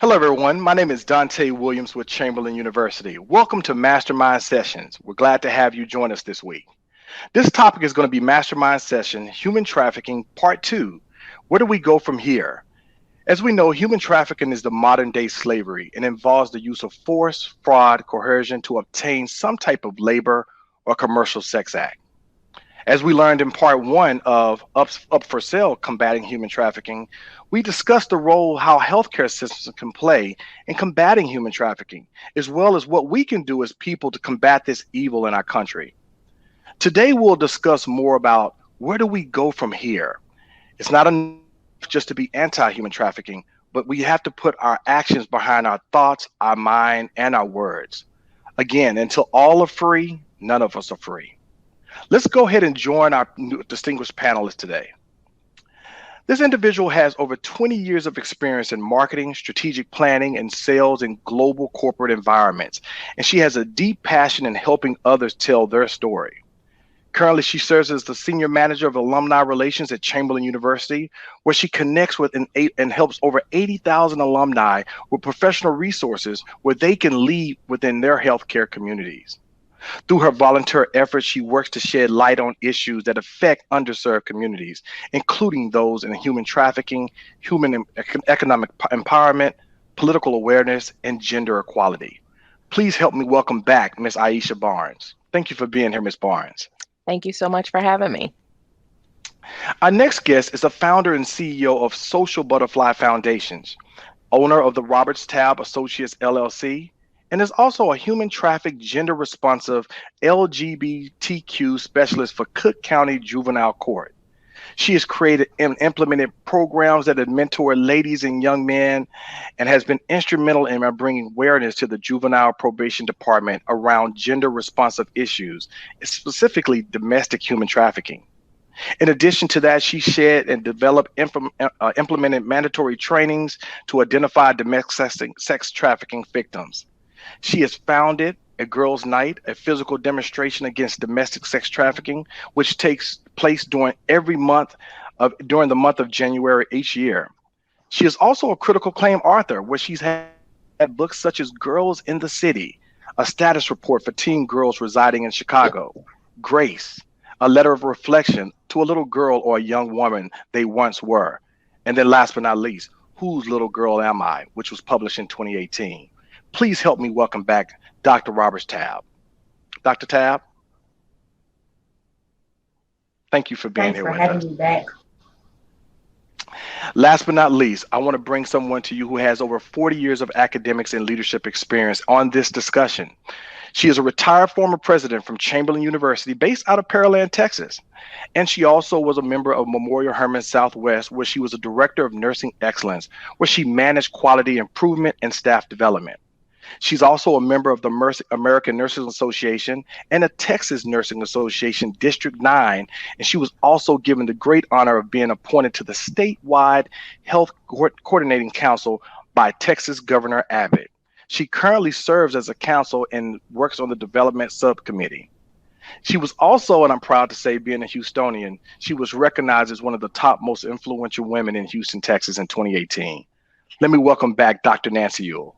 Hello, everyone. My name is Dante Williams with Chamberlain University. Welcome to Mastermind Sessions. We're glad to have you join us this week. This topic is going to be Mastermind Session, Human Trafficking, Part 2. Where do we go from here? As we know, human trafficking is the modern day slavery and involves the use of force, fraud, coercion to obtain some type of labor or commercial sex act. As we learned in part one of Up for Sale, Combating Human Trafficking, we discussed the role how healthcare systems can play in combating human trafficking, as well as what we can do as people to combat this evil in our country. Today, we'll discuss more about where do we go from here. It's not enough just to be anti-human trafficking, but we have to put our actions behind our thoughts, our mind, and our words. Again, until all are free, none of us are free. Let's go ahead and join our distinguished panelists today. This individual has over 20 years of experience in marketing, strategic planning, and sales in global corporate environments, and she has a deep passion in helping others tell their story. Currently, she serves as the Senior Manager of Alumni Relations at Chamberlain University, where she connects with and helps over 80,000 alumni with professional resources where they can lead within their healthcare communities. Through her volunteer efforts, she works to shed light on issues that affect underserved communities, including those in human trafficking, human economic empowerment, political awareness, and gender equality. Please help me welcome back Ms. Aisha Barnes. Thank you for being here, Ms. Barnes. Thank you so much for having me. Our next guest is the founder and CEO of Social Butterfly Foundations, owner of the Roberts Tabb Associates LLC, and is also a human traffic gender responsive LGBTQ specialist for Cook County Juvenile Court. She has created and implemented programs that have mentored ladies and young men and has been instrumental in bringing awareness to the Juvenile Probation Department around gender responsive issues, specifically domestic human trafficking. In addition to that, she shared and developed implemented mandatory trainings to identify domestic sex trafficking victims. She has founded a Girls' Night, a physical demonstration against domestic sex trafficking, which takes place during the month of January each year. She is also a critical acclaim author, where she's had books such as Girls in the City, a status report for teen girls residing in Chicago, Grace, a letter of reflection to a little girl or a young woman they once were, and then last but not least, Whose Little Girl Am I, which was published in 2018. Please help me welcome back Dr. Roberts Tabb. Dr. Tabb, thank you for being Thanks here for with having us. me back. Last but not least, I want to bring someone to you who has over 40 years of academics and leadership experience on this discussion. She is a retired former president from Chamberlain University based out of Pearland, Texas. And she also was a member of Memorial Hermann Southwest, where she was a director of nursing excellence, where she managed quality improvement and staff development. She's also a member of the American Nurses Association and a Texas Nursing Association District 9, and she was also given the great honor of being appointed to the statewide Health Coordinating Council by Texas Governor Abbott. She currently serves as a counsel and works on the development subcommittee. She was also, and I'm proud to say, being a Houstonian, she was recognized as one of the top most influential women in Houston, Texas in 2018. Let me welcome back Dr. Nancy Ewell.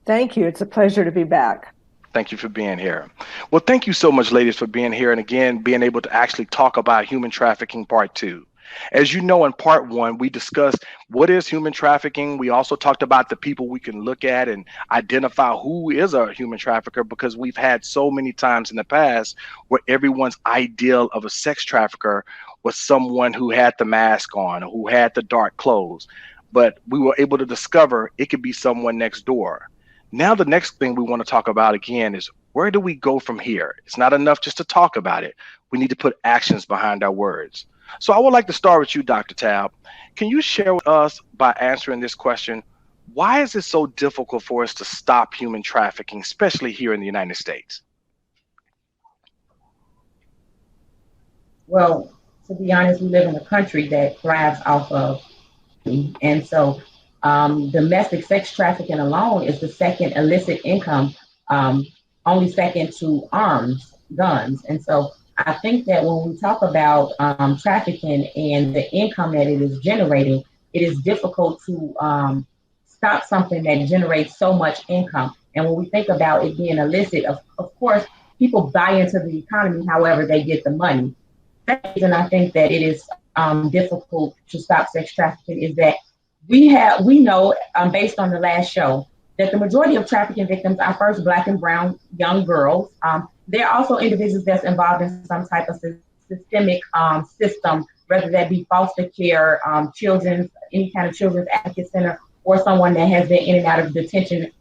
Thank you. It's a pleasure to be back. Thank you for being here. Well, thank you so much, ladies, for being here. And again, being able to actually talk about human trafficking part 2. As you know, in part 1, we discussed what is human trafficking. We also talked about the people we can look at and identify who is a human trafficker, because we've had so many times in the past where everyone's ideal of a sex trafficker was someone who had the mask on, or who had the dark clothes. But we were able to discover it could be someone next door. Now, the next thing we want to talk about again is, where do we go from here? It's not enough just to talk about it. We need to put actions behind our words. So I would like to start with you, Dr. Tabb. Can you share with us, by answering this question, why is it so difficult for us to stop human trafficking, especially here in the United States? Well, to be honest, we live in a country that thrives off of, and so domestic sex trafficking alone is the second illicit income, only second to arms, guns. And so I think that when we talk about trafficking and the income that it is generating, it is difficult to stop something that generates so much income. And when we think about it being illicit, of course, people buy into the economy however they get the money. The reason I think that it is difficult to stop sex trafficking is that we know based on the last show that the majority of trafficking victims are first Black and brown young girls. There are also individuals that's involved in some type of systemic system, whether that be foster care, any kind of children's advocate center, or someone that has been in and out of detention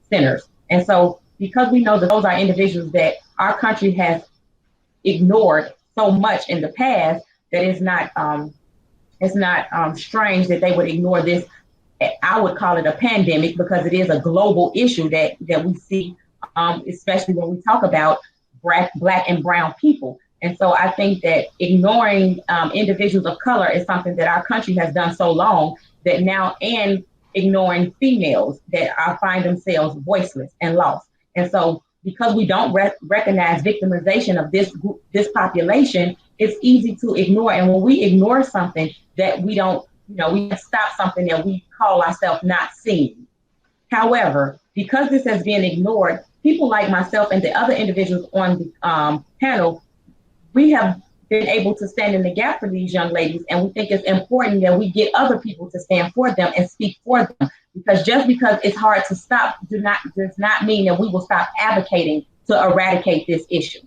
centers. And so because we know that those are individuals that our country has ignored so much in the past, that it's not strange that they would ignore this. I would call it a pandemic because it is a global issue that we see, especially when we talk about Black and brown people. And so I think that ignoring individuals of color is something that our country has done so long that now, and ignoring females that find themselves voiceless and lost. And so because we don't recognize victimization of this population, it's easy to ignore. And when we ignore something that we don't, we stop something that we call ourselves not seeing. However, because this has been ignored, people like myself and the other individuals on the panel, we have been able to stand in the gap for these young ladies. And we think it's important that we get other people to stand for them and speak for them. Because just because it's hard to stop does not mean that we will stop advocating to eradicate this issue.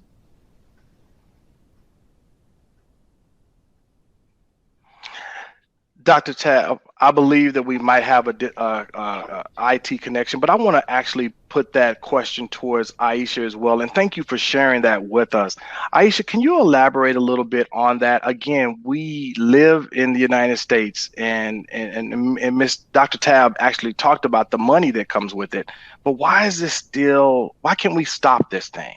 Dr. Tab, I believe that we might have a IT connection, but I want to actually put that question towards Aisha as well. And thank you for sharing that with us. Aisha, can you elaborate a little bit on that? Again, we live in the United States, and Miss Dr. Tab actually talked about the money that comes with it. But why can't we stop this thing?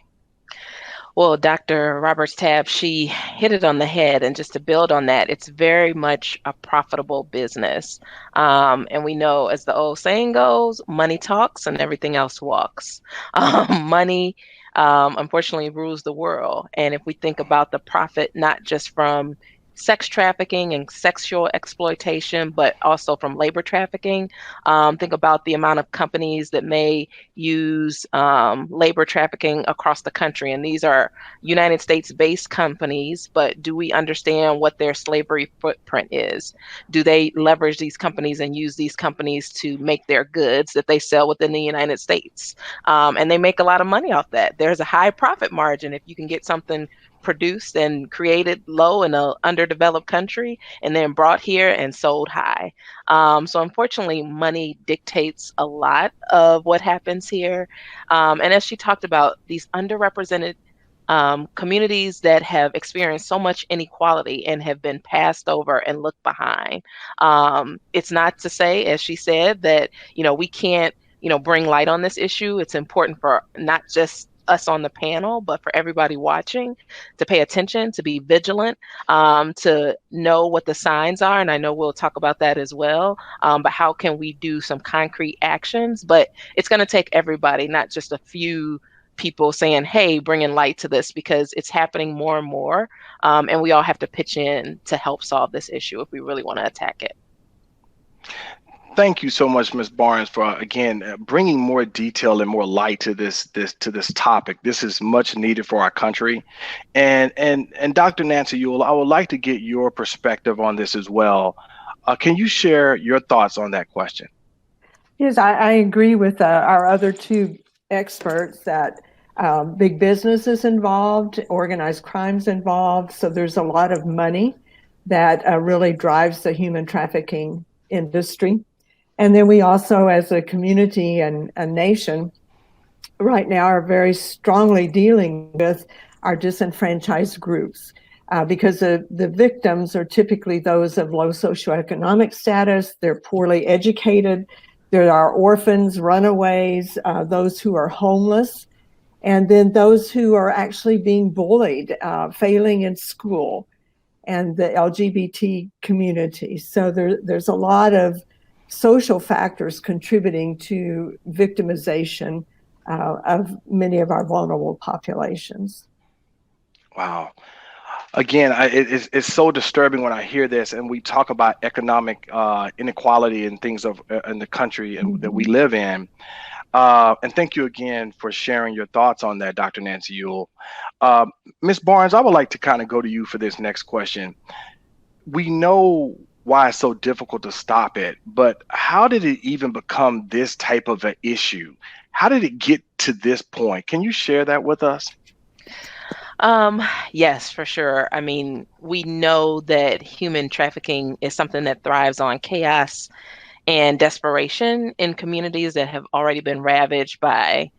Well, Dr. Roberts Tab, she hit it on the head. And just to build on that, it's very much a profitable business. And we know, as the old saying goes, money talks and everything else walks. Money, unfortunately, rules the world. And if we think about the profit, not just from sex trafficking and sexual exploitation, but also from labor trafficking. Think about the amount of companies that may use labor trafficking across the country. And these are United States-based companies, but do we understand what their slavery footprint is? Do they leverage these companies and use these companies to make their goods that they sell within the United States? And they make a lot of money off that. There's a high profit margin if you can get something produced and created low in an underdeveloped country and then brought here and sold high. So unfortunately, money dictates a lot of what happens here. And as she talked about, these underrepresented communities that have experienced so much inequality and have been passed over and looked behind. It's not to say, as she said, that, we can't, bring light on this issue. It's important for not just us on the panel, but for everybody watching to pay attention, to be vigilant, to know what the signs are. And I know we'll talk about that as well. But how can we do some concrete actions? But it's going to take everybody, not just a few people saying, hey, bringing light to this, because it's happening more and more. And we all have to pitch in to help solve this issue if we really want to attack it. Thank you so much, Ms. Barnes, for again bringing more detail and more light to this topic. This is much needed for our country, and Dr. Nancy Ewell, I would like to get your perspective on this as well. Can you share your thoughts on that question? Yes, I agree with our other two experts that big business is involved, organized crime's involved, so there's a lot of money that really drives the human trafficking industry. And then we also, as a community and a nation, right now are very strongly dealing with our disenfranchised groups because the victims are typically those of low socioeconomic status. They're poorly educated. There are orphans, runaways, those who are homeless, and then those who are actually being bullied, failing in school, and the LGBT community. So there's a lot of social factors contributing to victimization of many of our vulnerable populations. Wow. Again, it's so disturbing when I hear this, and we talk about economic inequality and things in the country that we live in. And thank you again for sharing your thoughts on that, Dr. Nancy Ewell. Ms. Barnes, I would like to kind of go to you for this next question. We know why it's so difficult to stop it, but how did it even become this type of an issue? How did it get to this point? Can you share that with us? Yes, for sure. I mean, we know that human trafficking is something that thrives on chaos and desperation in communities that have already been ravaged by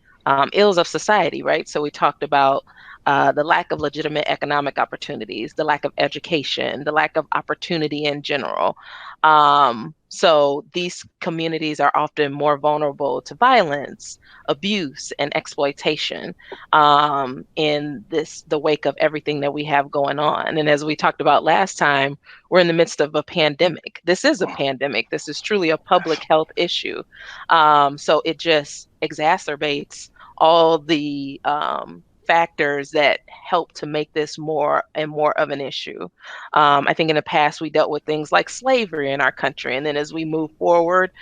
ills of society, right? So we talked about the lack of legitimate economic opportunities, the lack of education, the lack of opportunity in general. So these communities are often more vulnerable to violence, abuse, and exploitation in the wake of everything that we have going on. And as we talked about last time, we're in the midst of a pandemic. This is a pandemic. This is truly a public health issue. So it just exacerbates all the factors that help to make this more and more of an issue. I think in the past we dealt with things like slavery in our country, and then as we move forward,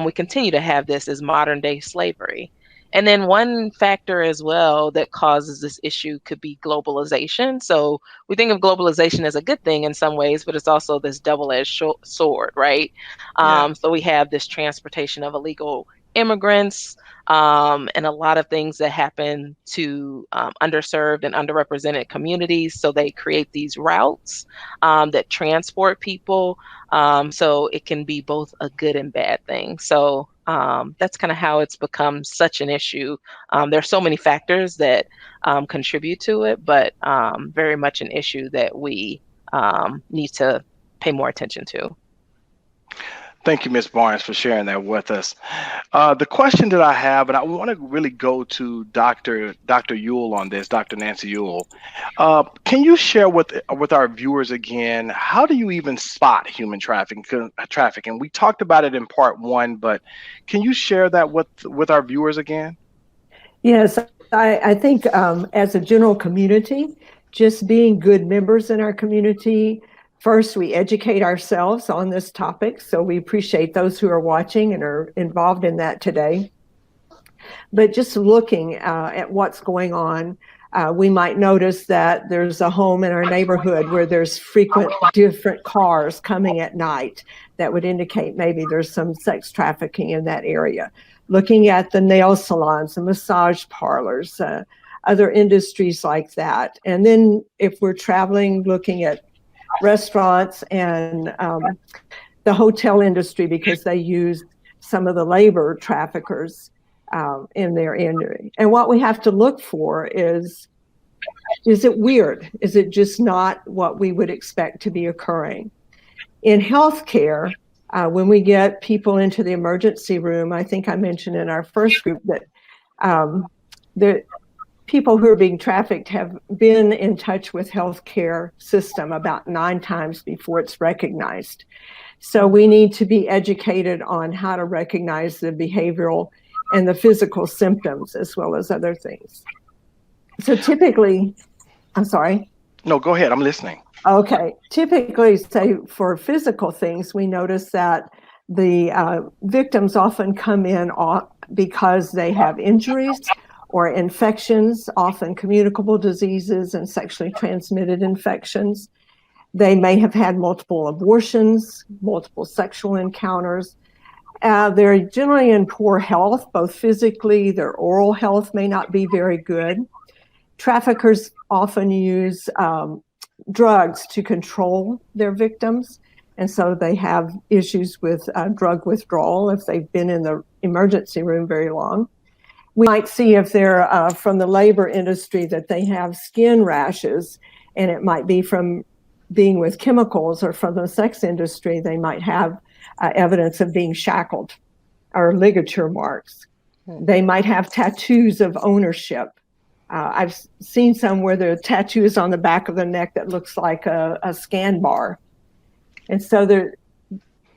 we continue to have this as modern day slavery. And then one factor as well that causes this issue could be globalization. So we think of globalization as a good thing in some ways, but it's also this double-edged sword, right? So we have this transportation of illegal immigrants, and a lot of things that happen to underserved and underrepresented communities. So they create these routes that transport people. So it can be both a good and bad thing. So that's kind of how it's become such an issue. There's so many factors that contribute to it, but very much an issue that we need to pay more attention to. Thank you, Ms. Barnes, for sharing that with us. The question that I have, and I want to really go to Dr. Ewell on this, Dr. Nancy Ewell. Can you share with our viewers again, how do you even spot human trafficking? We talked about it in part one, but can you share that with our viewers again? Yes, I think as a general community, just being good members in our community. First, we educate ourselves on this topic, so we appreciate those who are watching and are involved in that today. But just looking at what's going on, we might notice that there's a home in our neighborhood where there's frequent different cars coming at night. That would indicate maybe there's some sex trafficking in that area. Looking at the nail salons and massage parlors, other industries like that. And then if we're traveling, looking at restaurants and the hotel industry, because they use some of the labor traffickers in their industry. And what we have to look for is it weird? Is it just not what we would expect to be occurring? In healthcare, when we get people into the emergency room, I think I mentioned in our first group that the people who are being trafficked have been in touch with healthcare system about 9 times before it's recognized. So we need to be educated on how to recognize the behavioral and the physical symptoms as well as other things. So typically, I'm sorry. No, go ahead. I'm listening. Okay. Typically, say for physical things, we notice that the victims often come in because they have injuries or infections, often communicable diseases and sexually transmitted infections. They may have had multiple abortions, multiple sexual encounters. They're generally in poor health, both physically, their oral health may not be very good. Traffickers often use drugs to control their victims, and so they have issues with drug withdrawal if they've been in the emergency room very long. We might see if they're from the labor industry that they have skin rashes, and it might be from being with chemicals, or from the sex industry, they might have evidence of being shackled or ligature marks. They might have tattoos of ownership. I've seen some where the tattoo is on the back of the neck that looks like a scan bar. And so they're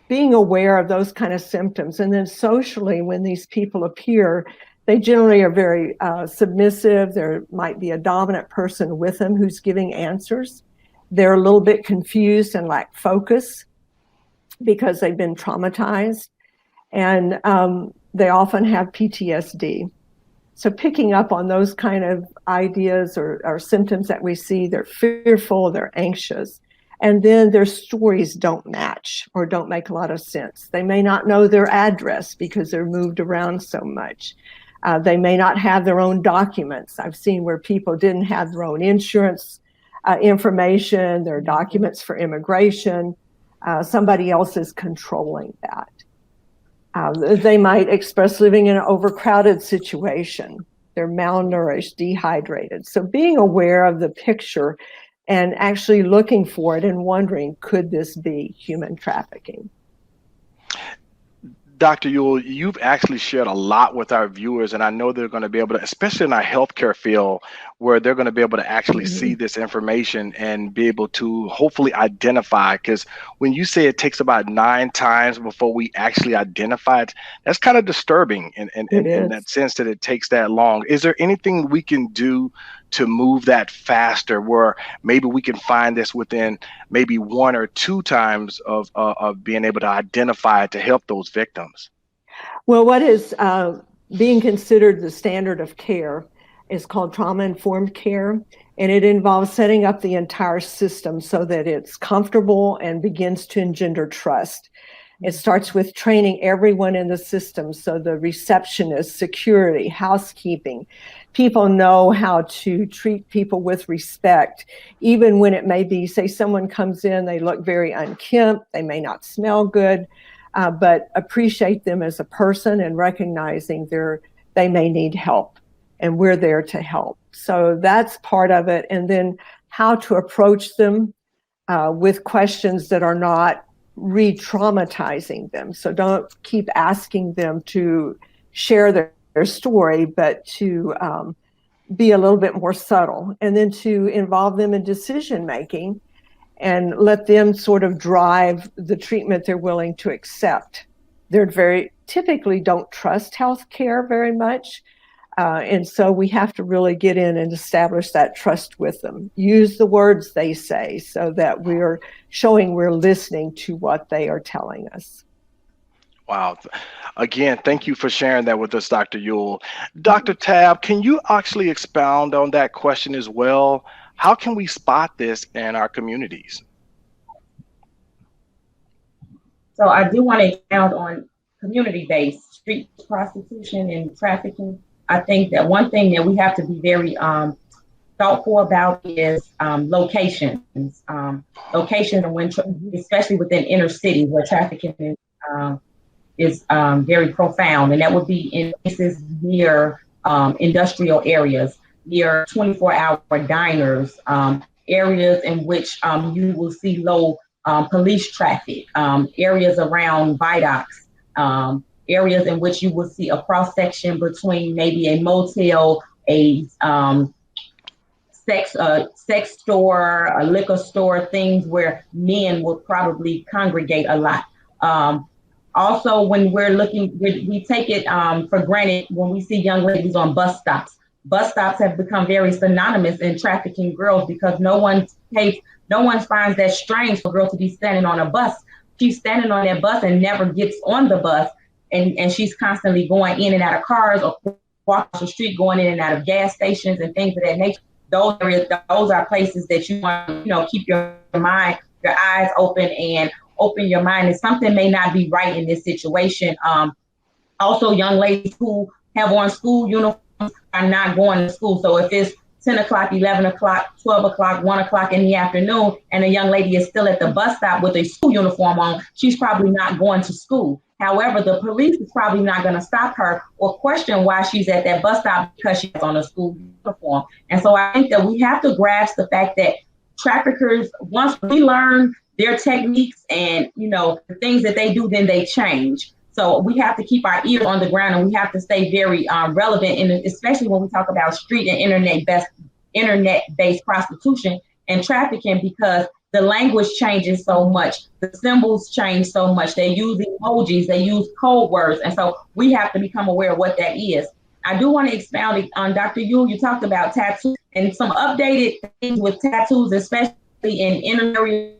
being aware of those kind of symptoms. And then socially, when these people appear, they generally are very submissive. There might be a dominant person with them who's giving answers. They're a little bit confused and lack focus because they've been traumatized, and they often have PTSD. So picking up on those kind of ideas or symptoms that we see, they're fearful, they're anxious, and then their stories don't match or don't make a lot of sense. They may not know their address because they're moved around so much. They may not have their own documents. I've seen where people didn't have their own insurance information, their documents for immigration. Somebody else is controlling that. They might express living in an overcrowded situation. They're malnourished, dehydrated. So being aware of the picture and actually looking for it and wondering, could this be human trafficking? Dr. Ewell, you've actually shared a lot with our viewers, and I know they're going to be able to, especially in our healthcare field, where they're going to be able to actually see this information and be able to hopefully identify. Because when you say it takes about 9 times before we actually identify it, that's kind of disturbing in that sense that it takes that long. Is there anything we can do to move that faster, where maybe we can find this within maybe 1 or 2 times of being able to identify it to help those victims? Well, what is being considered the standard of care is called trauma-informed care, and it involves setting up the entire system so that it's comfortable and begins to engender trust. It starts with training everyone in the system, so the receptionist, security, housekeeping. People know how to treat people with respect, even when it may be, say someone comes in, they look very unkempt, they may not smell good, but appreciate them as a person and recognizing they may need help, and we're there to help. So that's part of it. And then how to approach them with questions that are not re-traumatizing them. So don't keep asking them to share their story, but to be a little bit more subtle, and then to involve them in decision making and let them sort of drive the treatment they're willing to accept. They're typically don't trust healthcare very much. And so we have to really get in and establish that trust with them. Use the words they say so that we're showing we're listening to what they are telling us. Wow. Again, thank you for sharing that with us, Dr. Ewell. Dr. Tabb, can you actually expound on that question as well? How can we spot this in our communities? So I do want to expound on community-based street prostitution and trafficking. I think that one thing that we have to be very thoughtful about is locations. Locations, especially within inner cities where trafficking is very profound, and that would be in places near industrial areas, near 24-hour diners, areas in which you will see low police traffic, areas around viaducts, areas in which you will see a cross section between maybe a motel, a sex store, a liquor store, things where men will probably congregate a lot. Also, when we're looking, we take it for granted when we see young ladies on bus stops. Bus stops have become very synonymous in trafficking girls because no one finds that strange for a girl to be standing on a bus. She's standing on that bus and never gets on the bus. And she's constantly going in and out of cars or walking the street, going in and out of gas stations and things of that nature. Those areas, those are places that you want to, keep your mind, your eyes open and open your mind. And something may not be right in this situation. Also, young ladies who have on school uniforms are not going to school. So if it's 10 o'clock, 11 o'clock, 12 o'clock, 1 o'clock in the afternoon, and a young lady is still at the bus stop with a school uniform on, she's probably not going to school. However, the police is probably not going to stop her or question why she's at that bus stop because she's on a school uniform. And so I think that we have to grasp the fact that traffickers, once we learn their techniques and, the things that they do, then they change. So we have to keep our ears on the ground, and we have to stay very relevant, especially when we talk about street and internet-based prostitution and trafficking, because the language changes so much. The symbols change so much. They use emojis, they use code words. And so we have to become aware of what that is. I do want to expound on Dr. Ewell. You talked about tattoos and some updated things with tattoos, especially in inner areas.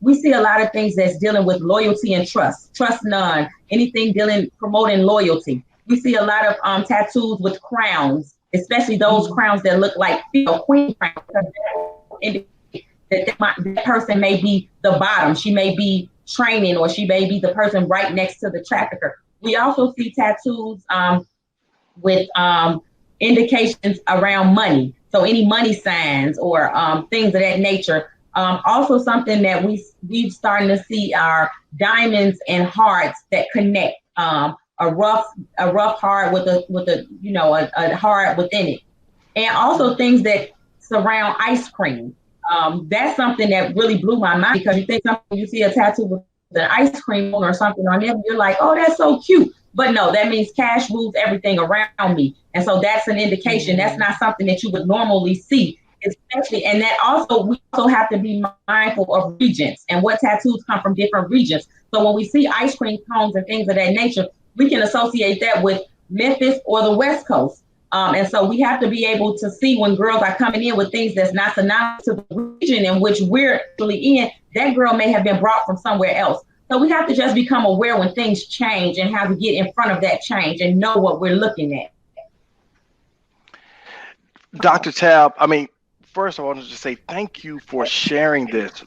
We see a lot of things that's dealing with loyalty and trust none, anything promoting loyalty. We see a lot of tattoos with crowns, especially those crowns that look like queen crowns, that person may be the bottom. She may be training, or she may be the person right next to the trafficker. We also see tattoos with indications around money. So any money signs or things of that nature. Also something that we've starting to see are diamonds and hearts that connect. A rough heart with a heart within it. And also things that surround ice cream. That's something that really blew my mind, because you see a tattoo with an ice cream or something on it, you're like, oh, that's so cute. But no, that means cash rules everything around me. And so that's an indication. That's not something that you would normally see, especially. And that we also have to be mindful of regions and what tattoos come from different regions. So when we see ice cream cones and things of that nature, we can associate that with Memphis or the West Coast. And so we have to be able to see when girls are coming in with things that's not synonymous to the region in which we're actually in. That girl may have been brought from somewhere else. So we have to just become aware when things change and how to get in front of that change and know what we're looking at. Dr. Tab, first of all, I want to just say thank you for sharing this.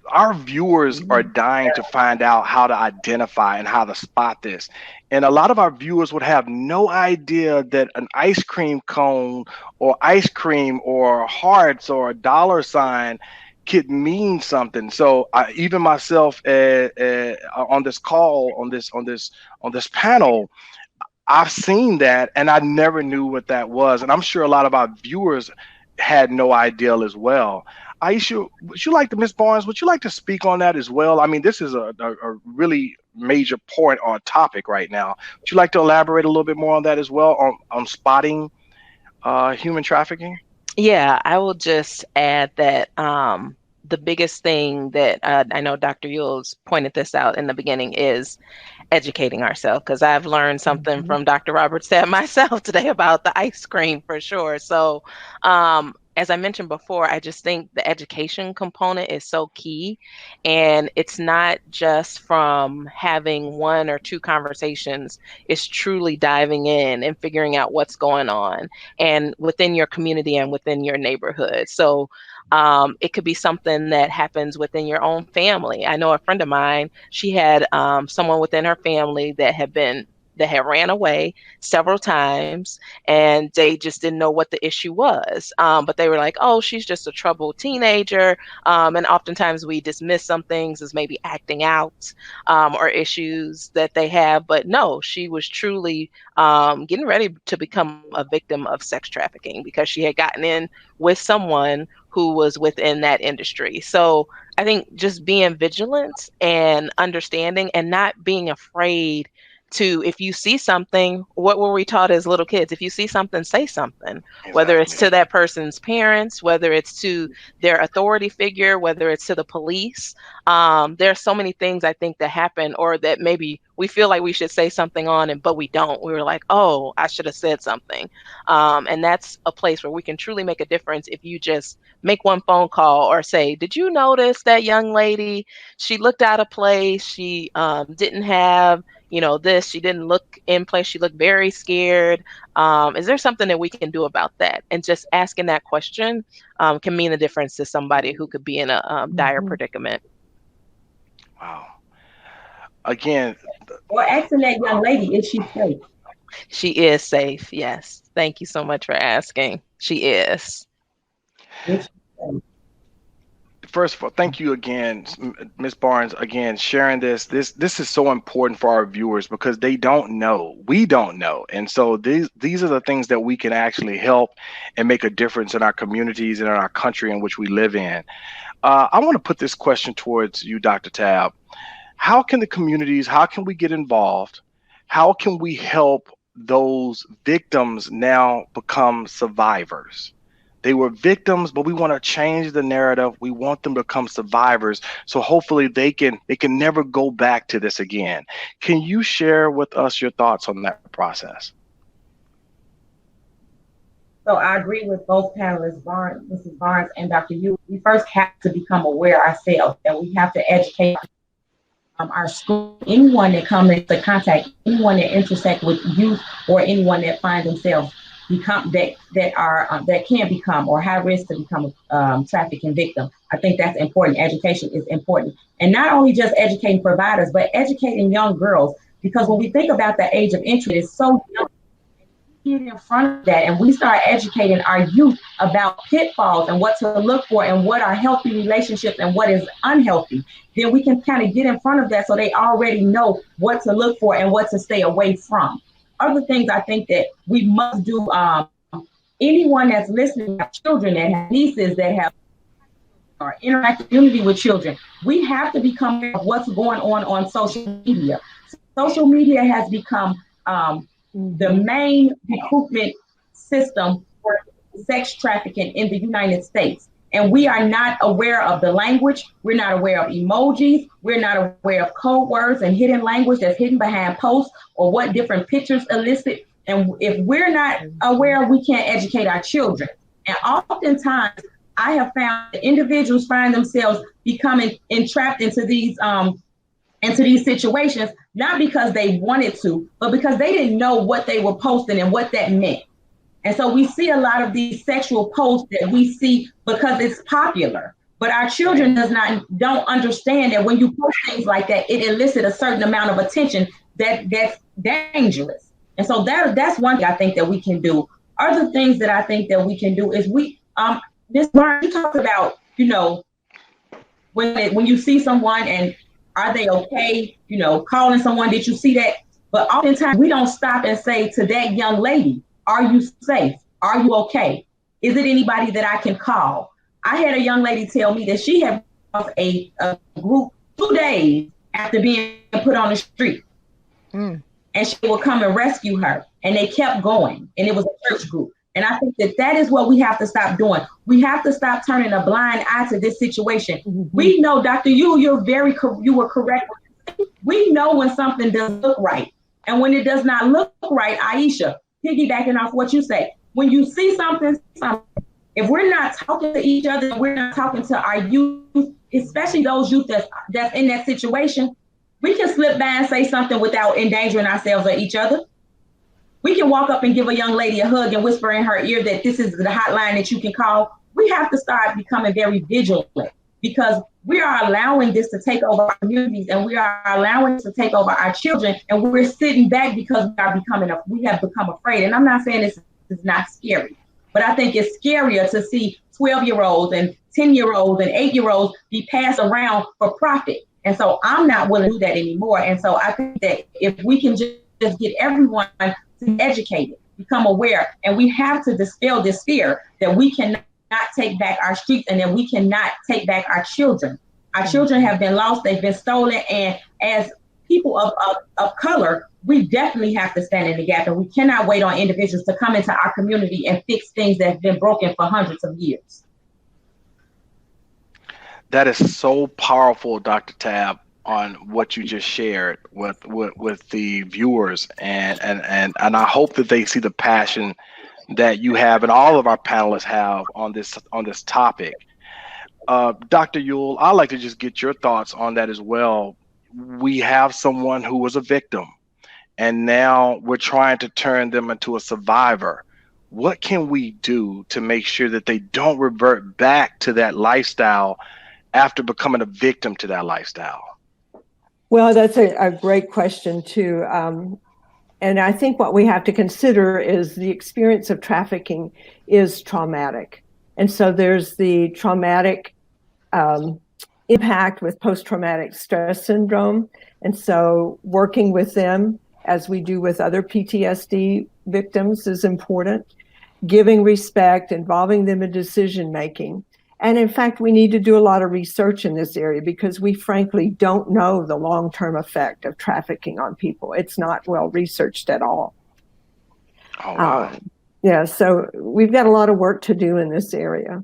Our viewers are dying to find out how to identify and how to spot this. And a lot of our viewers would have no idea that an ice cream cone or ice cream or hearts or a dollar sign could mean something. So even myself on this call, on this panel, I've seen that and I never knew what that was. And I'm sure a lot of our viewers had no idea as well. Aisha, Ms. Barnes, would you like to speak on that as well? This is a really major point or topic right now. Would you like to elaborate a little bit more on that as well, on spotting human trafficking? Yeah, I will just add that the biggest thing that I know Dr. Ewell's pointed this out in the beginning is educating ourselves, because I've learned something from Dr. Roberts Tab myself today about the ice cream for sure. So as I mentioned before, I just think the education component is so key. And it's not just from having one or two conversations, it's truly diving in and figuring out what's going on and within your community and within your neighborhood. So it could be something that happens within your own family. I know a friend of mine, she had someone within her family that had ran away several times, and they just didn't know what the issue was. But they were like, oh, she's just a troubled teenager. And oftentimes we dismiss some things as maybe acting out or issues that they have. But no, she was truly getting ready to become a victim of sex trafficking because she had gotten in with someone who was within that industry. So I think just being vigilant and understanding and not being afraid to, if you see something, what were we taught as little kids? If you see something, say something, exactly. Whether it's to that person's parents, whether it's to their authority figure, whether it's to the police. There are so many things I think that happen, or that maybe we feel like we should say something on it, but we don't. We were like, oh, I should have said something. And that's a place where we can truly make a difference if you just make one phone call or say, did you notice that young lady? She looked out of place. She didn't have this, she didn't look in place. She looked very scared. Is there something that we can do about that? And just asking that question can mean a difference to somebody who could be in a dire predicament. Wow. Again. Or asking that young lady, is she safe? She is safe. Yes. Thank you so much for asking. She is. First of all, thank you again, Ms. Barnes, again, sharing this. This is so important for our viewers because they don't know. We don't know. And so these are the things that we can actually help and make a difference in our communities and in our country in which we live in. I want to put this question towards you, Dr. Tab. How can we get involved? How can we help those victims now become survivors? They were victims, but we want to change the narrative. We want them to become survivors. So hopefully they can never go back to this again. Can you share with us your thoughts on that process? So So I agree with both panelists, Mrs. Barnes and Dr. Ewell. We first have to become aware ourselves, and we have to educate our school, anyone that comes into contact, anyone that intersect with youth, or anyone that find themselves that can become or high risk to become a trafficking victim. I think that's important. Education is important, and not only just educating providers, but educating young girls. Because when we think about the age of entry, it's so young. Get in front of that and we start educating our youth about pitfalls and what to look for and what are healthy relationships and what is unhealthy, then we can kind of get in front of that so they already know what to look for and what to stay away from. Other things I think that we must do, anyone that's listening, have children that have nieces that have or interactive community with children, we have to become aware of what's going on social media. Social media has become the main recruitment system for sex trafficking in the United States. And we are not aware of the language. We're not aware of emojis. We're not aware of code words and hidden language that's hidden behind posts or what different pictures elicit. And if we're not aware, we can't educate our children. And oftentimes, I have found that individuals find themselves becoming entrapped into these situations, not because they wanted to, but because they didn't know what they were posting and what that meant. And so we see a lot of these sexual posts that we see because it's popular, but our children don't understand that when you post things like that, it elicits a certain amount of attention that's dangerous. And so that's one thing I think that we can do. Other things that I think that we can do is Ms. Barnes, you talked about, when you see someone and are they okay? Calling someone, did you see that? But oftentimes we don't stop and say to that young lady, are you safe? Are you okay? Is it anybody that I can call? I had a young lady tell me that she had lost a group 2 days after being put on the street. And she would come and rescue her. And they kept going. And it was a church group. And I think that is what we have to stop doing. We have to stop turning a blind eye to this situation. Mm-hmm. We know, Dr. Ewell, you were correct. We know when something doesn't look right. And when it does not look right, Aisha, piggybacking off what you say, when you see something, if we're not talking to each other, we're not talking to our youth, especially those youth that's in that situation, we can slip by and say something without endangering ourselves or each other. We can walk up and give a young lady a hug and whisper in her ear that this is the hotline that you can call. We have to start becoming very vigilant because we are allowing this to take over our communities and we are allowing it to take over our children, and we're sitting back because we have become afraid. And I'm not saying this is not scary, but I think it's scarier to see 12-year-olds and 10-year-olds and 8-year-olds be passed around for profit. And so I'm not willing to do that anymore. And so I think that if we can just get everyone to be educated, become aware, and we have to dispel this fear that we cannot take back our streets and that we cannot take back our children. Our children have been lost, they've been stolen, and as people of color, we definitely have to stand in the gap, and we cannot wait on individuals to come into our community and fix things that have been broken for hundreds of years. That is so powerful, Dr. Tab, on what you just shared with the viewers, and I hope that they see the passion that you have and all of our panelists have on this topic. Dr. Ewell, I'd like to just get your thoughts on that as well. We have someone who was a victim, and now we're trying to turn them into a survivor. What can we do to make sure that they don't revert back to that lifestyle after becoming a victim to that lifestyle? Well, that's a great question, too. And I think what we have to consider is the experience of trafficking is traumatic. And so there's the traumatic impact with post-traumatic stress syndrome. And so working with them, as we do with other PTSD victims, is important. Giving respect, involving them in decision-making. And in fact, we need to do a lot of research in this area because we frankly don't know the long-term effect of trafficking on people. It's not well researched at all. Oh, wow. Yeah, so we've got a lot of work to do in this area.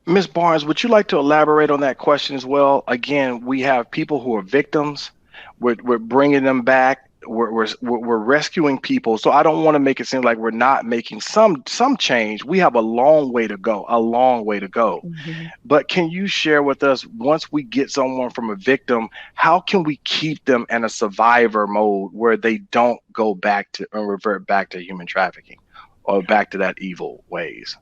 Ms. Barnes, would you like to elaborate on that question as well? Again, we have people who are victims. We're bringing them back. we're rescuing people. So I don't want to make it seem like we're not making some change. We have a long way to go, a long way to go. Mm-hmm. But can you share with us, once we get someone from a victim, how can we keep them in a survivor mode where they don't go back to or revert back to human trafficking or back to that evil ways?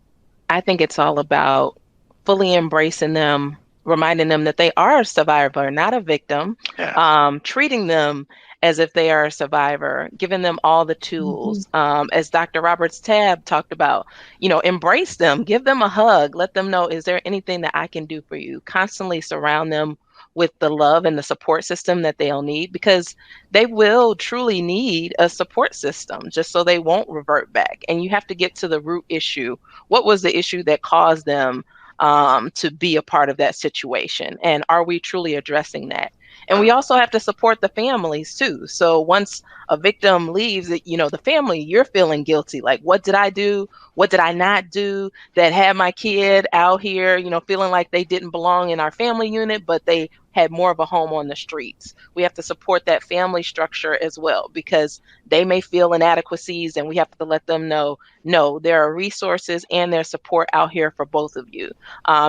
I think it's all about fully embracing them, reminding them that they are a survivor, not a victim, Yeah. treating them as if they are a survivor, giving them all the tools. As Dr. Roberts Tabb talked about, embrace them, give them a hug, let them know, is there anything that I can do for you? Constantly surround them with the love and the support system that they'll need, because they will truly need a support system just so they won't revert back. And you have to get to the root issue. What was the issue that caused them to be a part of that situation? And are we truly addressing that? And we also have to support the families too. So once a victim leaves, the family, you're feeling guilty. Like, what did I do? What did I not do that had my kid out here, feeling like they didn't belong in our family unit, but they had more of a home on the streets? We have to support that family structure as well, because they may feel inadequacies, and we have to let them know, no, there are resources and there's support out here for both of you,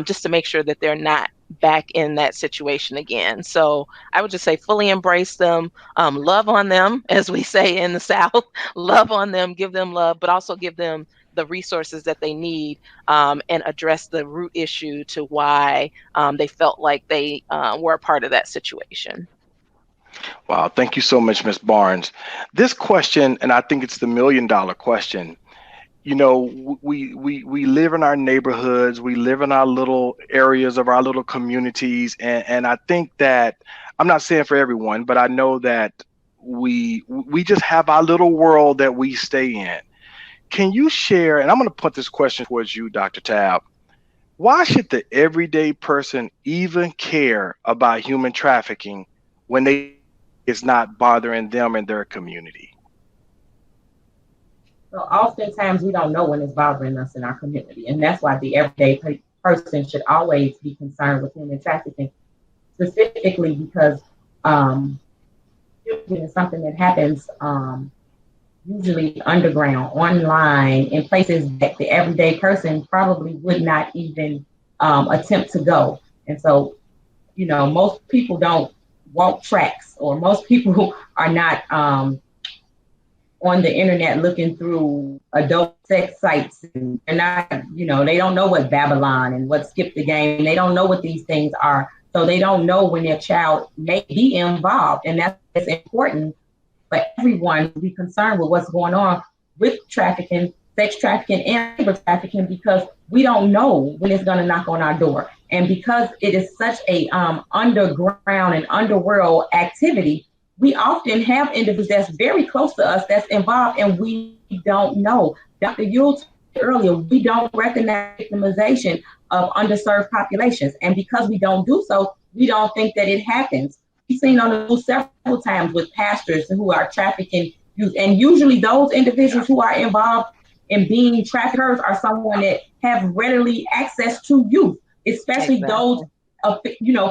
just to make sure that they're not back in that situation again. So I would just say fully embrace them, love on them, as we say in the South, love on them, give them love, but also give them the resources that they need, and address the root issue to why they felt like they were a part of that situation. Wow. Thank you so much, Ms. Barnes. This question, and I think it's the $1,000,000 question. We live in our neighborhoods, we live in our little areas of our little communities, and I think that, I'm not saying for everyone, but I know that we just have our little world that we stay in. Can you share, and I'm going to put this question towards you, Dr. Tabb, why should the everyday person even care about human trafficking when it's not bothering them and their community? So oftentimes we don't know when it's bothering us in our community, and that's why the everyday person should always be concerned with human trafficking, specifically because it's something that happens usually underground, online, in places that the everyday person probably would not even attempt to go. And so, most people don't walk tracks, or most people are not on the internet looking through adult sex sites. And they're not, they don't know what Babylon and what Skip the Game, they don't know what these things are. So they don't know when their child may be involved. And that's important for everyone to be concerned with what's going on with trafficking, sex trafficking, and labor trafficking, because we don't know when it's going to knock on our door. And because it is such a underground and underworld activity, we often have individuals that's very close to us that's involved, and we don't know. Dr. Ewell said earlier, we don't recognize victimization of underserved populations. And because we don't do so, we don't think that it happens. We've seen on the news several times with pastors who are trafficking youth. And usually those individuals who are involved in being traffickers are someone that have readily access to youth, especially those of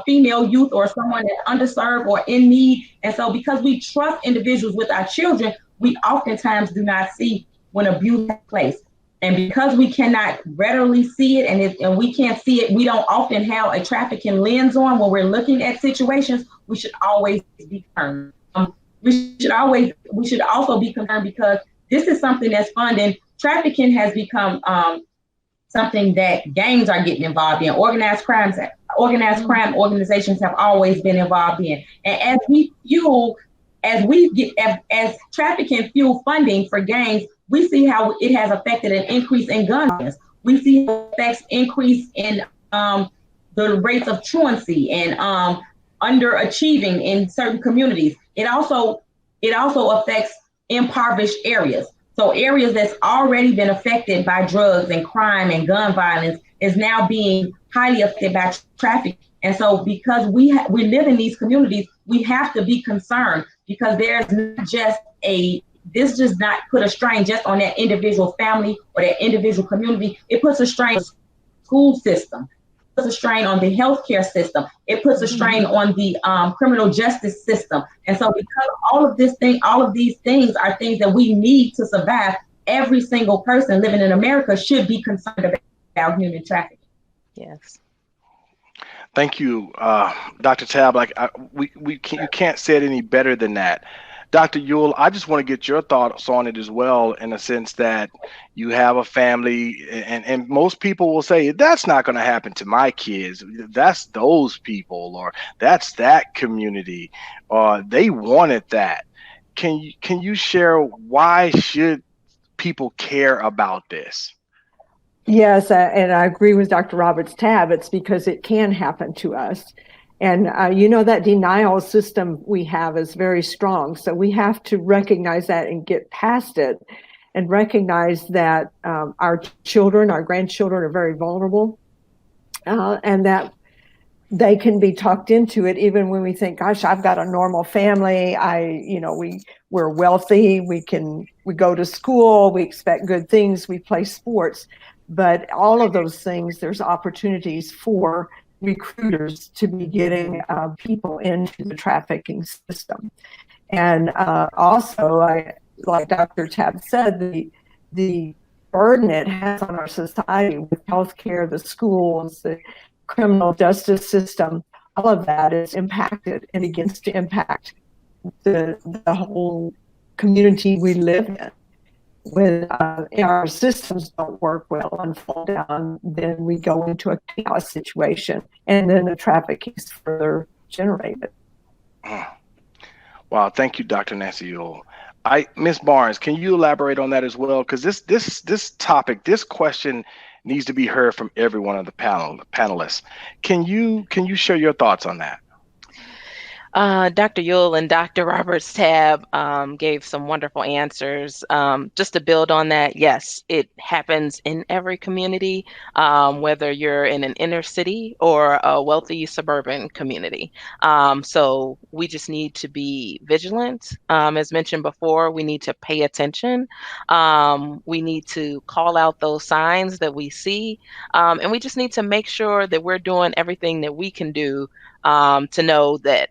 female youth, or someone that's underserved or in need. And so because we trust individuals with our children, we oftentimes do not see when abuse takes place. And because we cannot readily see it, and we can't see it, we don't often have a trafficking lens on when we're looking at situations. We should always be concerned. We should also be concerned, because this is something that's funding. Trafficking has become something that gangs are getting involved in. Organized crime organizations have always been involved in. And as trafficking fuel funding for gangs, we see how it has affected an increase in gun violence. We see effects increase in the rates of truancy and underachieving in certain communities. It also affects impoverished areas. So areas that's already been affected by drugs and crime and gun violence is now being highly affected by trafficking. And so because we live in these communities, we have to be concerned, because there's not just this does not put a strain just on that individual family or that individual community. It puts a strain on the school system. a strain on the healthcare system. It puts a strain on the criminal justice system. And so because all of these things are things that we need to survive, every single person living in America should be concerned about human trafficking. Yes. Thank you, Dr. Tab. You can't say it any better than that. Dr. Ewell, I just want to get your thoughts on it as well, in a sense that you have a family, and most people will say, that's not going to happen to my kids. That's those people, or that's that community, or they wanted that. Can you share why should people care about this? Yes, and I agree with Dr. Roberts Tab. It's because it can happen to us. And that denial system we have is very strong. So we have to recognize that and get past it, and recognize that our children, our grandchildren are very vulnerable, and that they can be talked into it even when we think, gosh, I've got a normal family. We're wealthy. We go to school. We expect good things. We play sports. But all of those things, there's opportunities for recruiters to be getting people into the trafficking system. And also, like Dr. Tab said, the burden it has on our society with healthcare, the schools, the criminal justice system, all of that is impacted and begins to impact the whole community we live in. When our systems don't work well and fall down, then we go into a chaos situation, and then the trafficking is further generated. Wow, thank you, Dr. Nancy Ewell. Ms. Barnes, can you elaborate on that as well? Because this topic, this question needs to be heard from every one of the panelists. Can you share your thoughts on that? Dr. Ewell and Dr. Roberts Tab gave some wonderful answers. Just to build on that, yes, it happens in every community, whether you're in an inner city or a wealthy suburban community. So we just need to be vigilant. As mentioned before, we need to pay attention. We need to call out those signs that we see. And we just need to make sure that we're doing everything that we can do to know that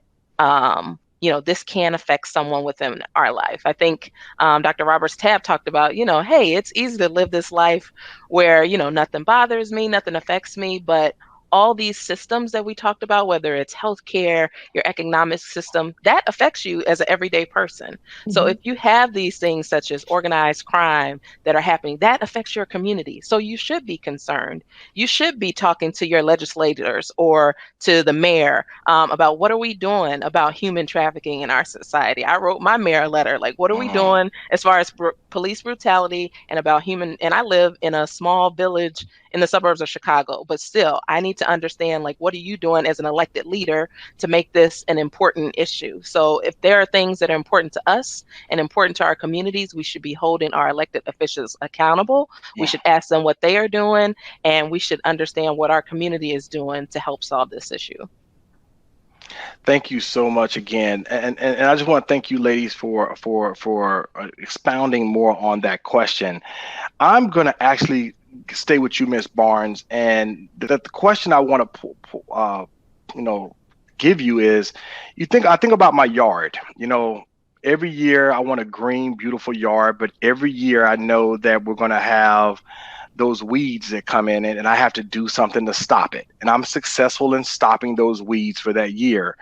this can affect someone within our life. I think Dr. Roberts Tab talked about, hey, it's easy to live this life where, nothing bothers me, nothing affects me, but all these systems that we talked about, whether it's healthcare, your economic system, that affects you as an everyday person. Mm-hmm. So if you have these things such as organized crime that are happening, that affects your community. So you should be concerned. You should be talking to your legislators or to the mayor about what are we doing about human trafficking in our society. I wrote my mayor a letter, like, what are we doing as far as police brutality and about human, and I live in a small village in the suburbs of Chicago, but still, I need to understand, like, what are you doing as an elected leader to make this an important issue? So if there are things that are important to us and important to our communities, we should be holding our elected officials accountable. Yeah. We should ask them what they are doing, and we should understand what our community is doing to help solve this issue. Thank you so much again, and I just want to thank you, ladies, for expounding more on that question. I'm going to actually stay with you, Ms. Barnes, and the question I want to give you is, I think about my yard. Every year I want a green, beautiful yard, but every year I know that we're going to have those weeds that come in, and I have to do something to stop it. And I'm successful in stopping those weeds for that year.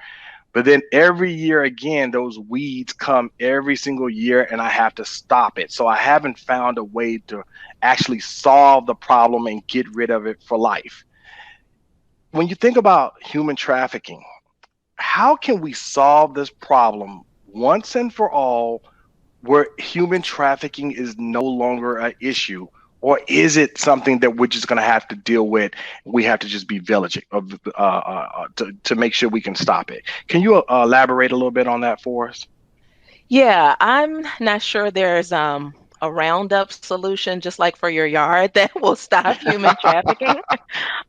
But then every year again, those weeds come every single year, and I have to stop it. So I haven't found a way to actually solve the problem and get rid of it for life. When you think about human trafficking, how can we solve this problem once and for all, where human trafficking is no longer an issue? Or is it something that we're just going to have to deal with? We have to just be vigilant to make sure we can stop it. Can you elaborate a little bit on that for us? Yeah, I'm not sure there's a roundup solution, just like for your yard, that will stop human trafficking.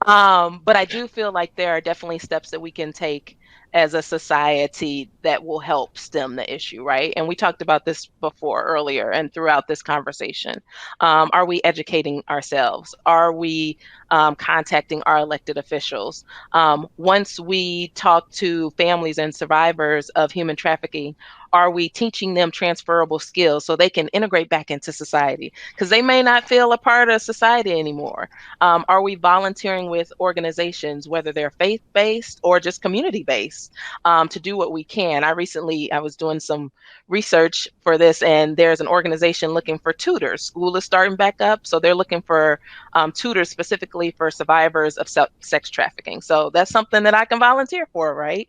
But I do feel like there are definitely steps that we can take as a society that will help stem the issue, right? And we talked about this before earlier and throughout this conversation. Are we educating ourselves? Are we contacting our elected officials? Once we talk to families and survivors of human trafficking, are we teaching them transferable skills so they can integrate back into society? Because they may not feel a part of society anymore. Are we volunteering with organizations, whether they're faith-based or just community-based, to do what we can? I was doing some research for this, and there's an organization looking for tutors. School is starting back up, so they're looking for tutors specifically for survivors of sex trafficking. So that's something that I can volunteer for, right?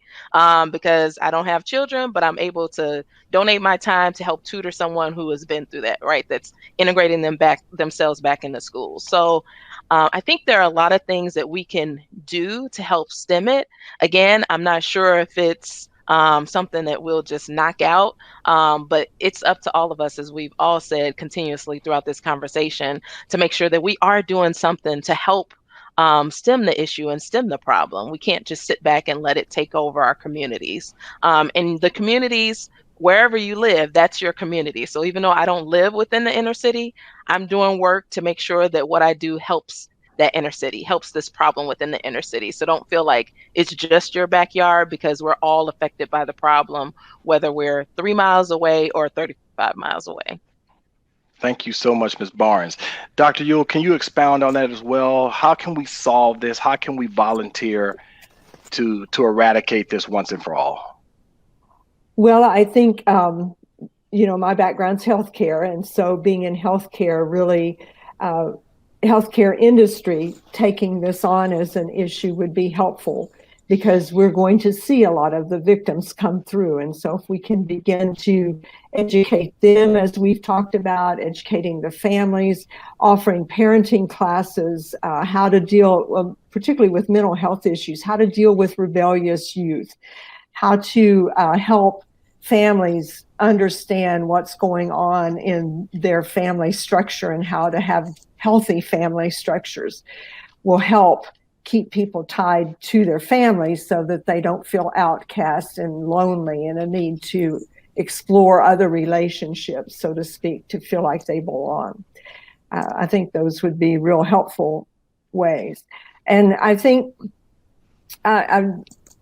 Because I don't have children, but I'm able to donate my time to help tutor someone who has been through that, right? That's integrating themselves back into school. So I think there are a lot of things that we can do to help stem it. Again, I'm not sure if it's something that we'll just knock out, but it's up to all of us, as we've all said continuously throughout this conversation, to make sure that we are doing something to help stem the issue and stem the problem. We can't just sit back and let it take over our communities. And the communities, wherever you live, that's your community. So even though I don't live within the inner city, I'm doing work to make sure that what I do helps that inner city, helps this problem within the inner city. So don't feel like it's just your backyard, because we're all affected by the problem, whether we're 3 miles away or 35 miles away. Thank you so much, Ms. Barnes. Dr. Ewell, can you expound on that as well? How can we solve this? How can we volunteer to eradicate this once and for all? Well, I think, my background's healthcare. And so being in healthcare, really, healthcare industry taking this on as an issue would be helpful, because we're going to see a lot of the victims come through. And so if we can begin to educate them, as we've talked about, educating the families, offering parenting classes, how to deal, particularly with mental health issues, how to deal with rebellious youth, how to help families understand what's going on in their family structure and how to have healthy family structures, will help keep people tied to their families so that they don't feel outcast and lonely and a need to explore other relationships, so to speak, to feel like they belong. I think those would be real helpful ways. And I think I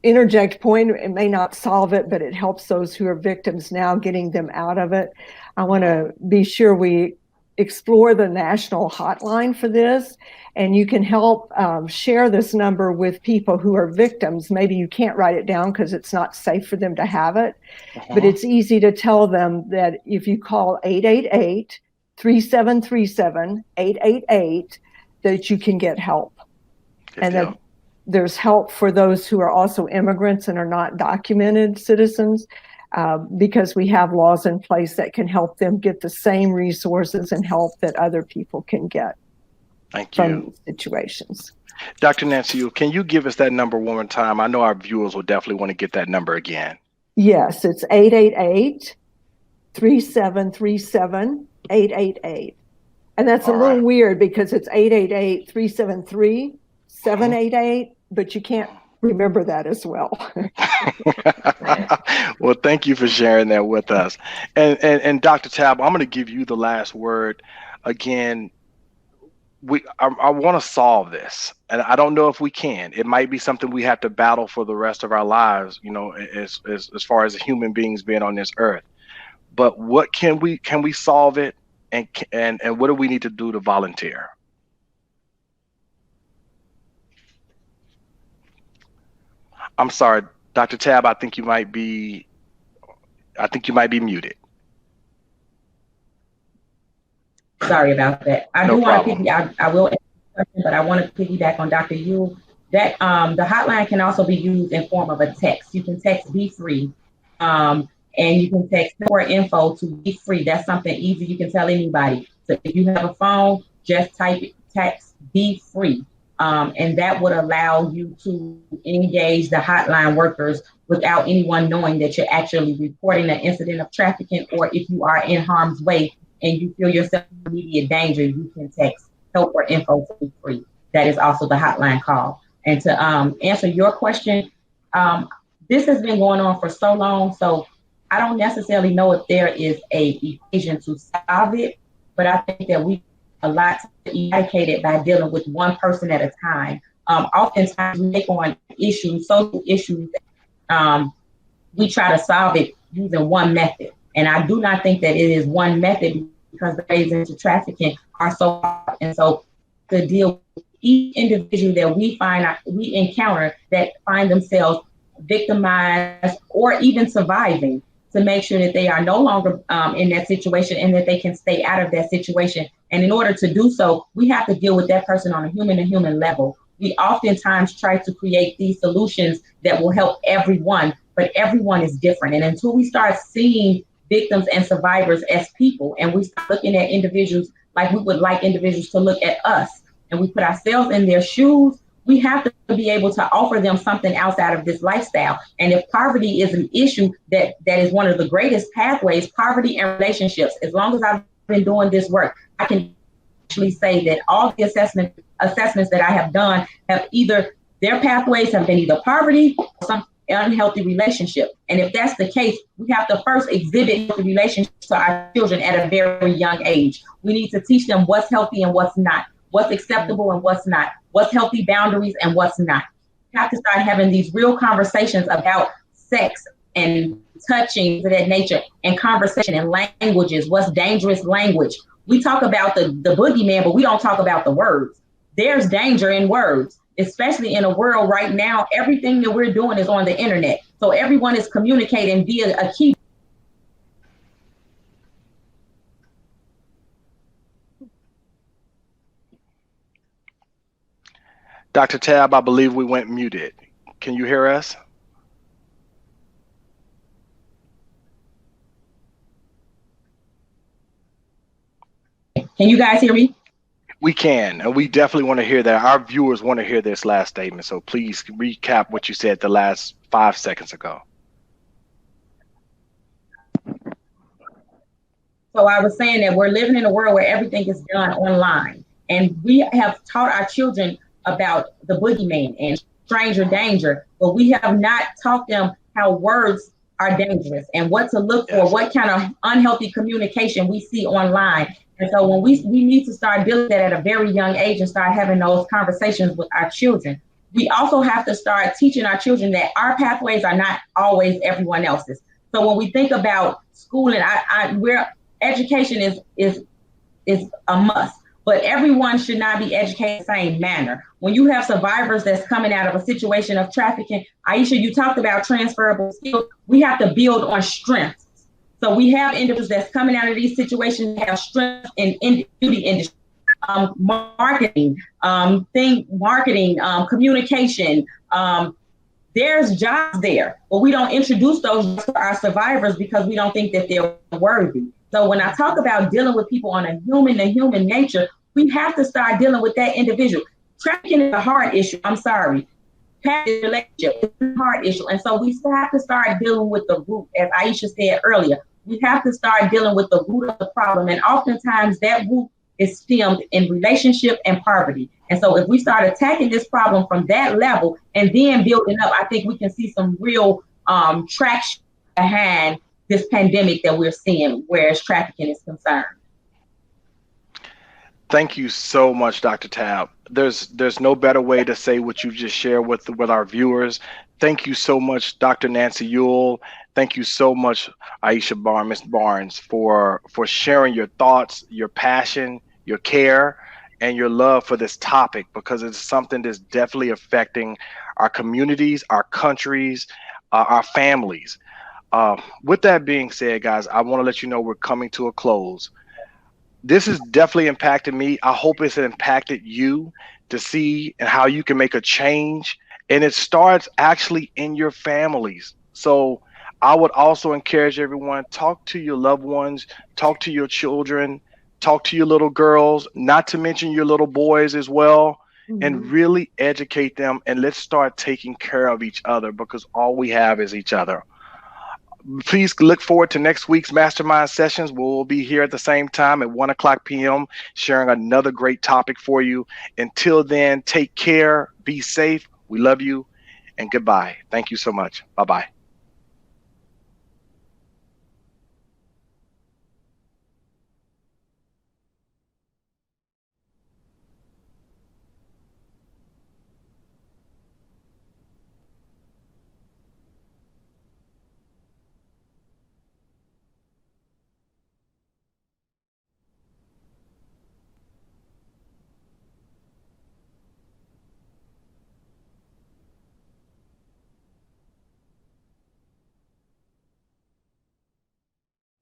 interject point, it may not solve it, but it helps those who are victims now, getting them out of it. I want to be sure we explore the national hotline for this, and you can help share this number with people who are victims. Maybe you can't write it down because it's not safe for them to have it, but it's easy to tell them that if you call 888-3737-888, that you can get help. And that there's help for those who are also immigrants and are not documented citizens, because we have laws in place that can help them get the same resources and help that other people can get. Thank you. From these situations. Dr. Nancy Ewell, can you give us that number one more time? I know our viewers will definitely want to get that number again. Yes, it's 888-3737-888. And that's a little weird because it's 888-373-788, but you can't remember that as well. Well, thank you for sharing that with us. And Dr. Tab, I'm going to give you the last word. Again, I want to solve this, and I don't know if we can. It might be something we have to battle for the rest of our lives, as far as human beings being on this earth. But what can we solve it, and what do we need to do to volunteer? I'm sorry, Dr. Tab, I think you might be muted. Sorry about that. I will answer the question, but I want to piggyback on Dr. Ewell. That the hotline can also be used in form of a text. You can text Be Free, and you can text more info to Be Free. That's something easy you can tell anybody. So if you have a phone, just text Be Free, and that would allow you to engage the hotline workers without anyone knowing that you're actually reporting an incident of trafficking, or if you are in harm's way and you feel yourself in immediate danger, you can text help or info to Be Free. That is also the hotline call. And to answer your question, this has been going on for so long. So I don't necessarily know if there is a equation to solve it, but I think that we a lot to eradicate it by dealing with one person at a time. Oftentimes we take on issues, social issues, we try to solve it using one method. And I do not think that it is one method because the ways into trafficking are so hard. And so to deal with each individual that we encounter that find themselves victimized or even surviving, to make sure that they are no longer in that situation and that they can stay out of that situation. And in order to do so, we have to deal with that person on a human to human level. We oftentimes try to create these solutions that will help everyone, but everyone is different. And until we start seeing victims and survivors as people, and we start looking at individuals like we would like individuals to look at us, and we put ourselves in their shoes, we have to be able to offer them something outside of this lifestyle. And if poverty is an issue, that is one of the greatest pathways, poverty and relationships. As long as I've been doing this work, I can actually say that all the assessments that I have done have their pathways have been either poverty or some unhealthy relationship. And if that's the case, we have to first exhibit the relationships to our children at a very young age. We need to teach them what's healthy and what's not, what's acceptable and what's not, what's healthy boundaries and what's not. We have to start having these real conversations about sex and touching of that nature, and conversation and languages. What's dangerous language? We talk about the boogeyman, but we don't talk about the words. There's danger in words, especially in a world right now. Everything that we're doing is on the internet. So everyone is communicating via a key. Dr. Tab, I believe we went muted. Can you hear us? Can you guys hear me? We can, and we definitely want to hear that. Our viewers want to hear this last statement. So please recap what you said the last 5 seconds ago. So I was saying that we're living in a world where everything is done online, and we have taught our children about the boogeyman and stranger danger, but we have not taught them how words are dangerous and what to look for, what kind of unhealthy communication we see online. And so when we need to start dealing with that at a very young age and start having those conversations with our children. We also have to start teaching our children that our pathways are not always everyone else's. So when we think about schooling, where education is a must, but everyone should not be educated the same manner. When you have survivors that's coming out of a situation of trafficking, Aisha, you talked about transferable skills. We have to build on strengths. So we have individuals that's coming out of these situations that have strength in beauty industry, marketing, communication. There's jobs there, but we don't introduce those to our survivors because we don't think that they're worthy. So when I talk about dealing with people on a human to human nature, we have to start dealing with that individual. Trafficking is a hard issue. I'm sorry. Relationship is a hard issue. And so we have to start dealing with the root, as Aisha said earlier. We have to start dealing with the root of the problem. And oftentimes that root is stemmed in relationship and poverty. And so if we start attacking this problem from that level and then building up, I think we can see some real traction behind this pandemic that we're seeing, whereas trafficking is concerned. Thank you so much, Dr. Tab. There's no better way to say what you just shared with our viewers. Thank you so much, Dr. Nancy Ewell. Thank you so much, Aisha Ms. Barnes, for sharing your thoughts, your passion, your care, and your love for this topic, because it's something that's definitely affecting our communities, our countries, our families. With that being said, guys, I want to let you know we're coming to a close. This has definitely impacted me. I hope it's impacted you to see how you can make a change. And it starts actually in your families. So I would also encourage everyone, talk to your loved ones, talk to your children, talk to your little girls, not to mention your little boys as well, and really educate them. And let's start taking care of each other, because all we have is each other. Please look forward to next week's Mastermind Sessions. We'll be here at the same time at 1:00 p.m. sharing another great topic for you. Until then, take care, be safe. We love you, and goodbye. Thank you so much. Bye-bye.